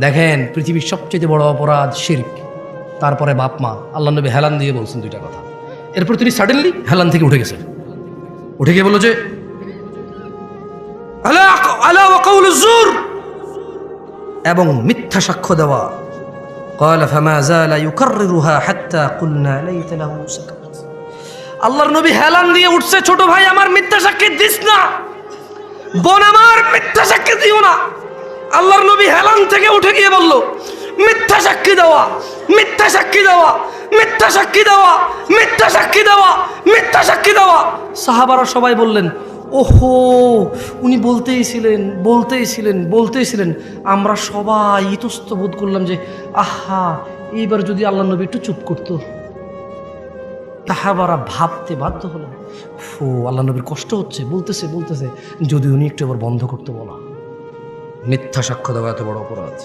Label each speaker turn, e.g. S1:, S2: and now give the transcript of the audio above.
S1: দেখেন পৃথিবীর সবচেয়ে বড় অপরাধ শিরক, তারপরে বাপ মা। আল্লাহ নবী হেলান দিয়ে বলছেন দুইটা কথা। এরপর তিনি সাডেনলি হেলান থেকে উঠে গেছেন, উঠে গিয়ে বলল যে আলা আলা ওয়া কাউলুজ জুর, এবং মিথ্যা সাক্ষ্য দেওয়া। قال فما زال يكررها حتى قلنا ليت له سكت। আল্লাহর নবী হেলান দিয়ে উঠছে, ছোট ভাই আমার মিথ্যা সাক্ষী দিস না, বোন আমার মিথ্যা সাক্ষী দিও না। আল্লাহর নবী হেলান থেকে উঠে গিয়ে বলল মিথ্যা সাক্ষী দেওয়া, মিথ্যা সাক্ষী দেওয়া, মিথ্যা সাক্ষী দেওয়া, মিথ্যা সাক্ষী দেওয়া, মিথ্যা সাক্ষী দেওয়া। সাহাবারা সবাই বললেন ওহো, উনি বলতেইছিলেন। আমরা সবাই ইতস্ত বোধ করলাম যে আহা, এইবার যদি আল্লাহ নবী একটু চুপ করতো। সাহাবারা ভাবতে বাধ্য হলেন, আল্লাহ নবীর কষ্ট হচ্ছে, বলতেছে যদি উনি একটু এবার বন্ধ করতে বলা। মিথ্যা সাক্ষ্য দেওয়া এত বড় অপরাধ।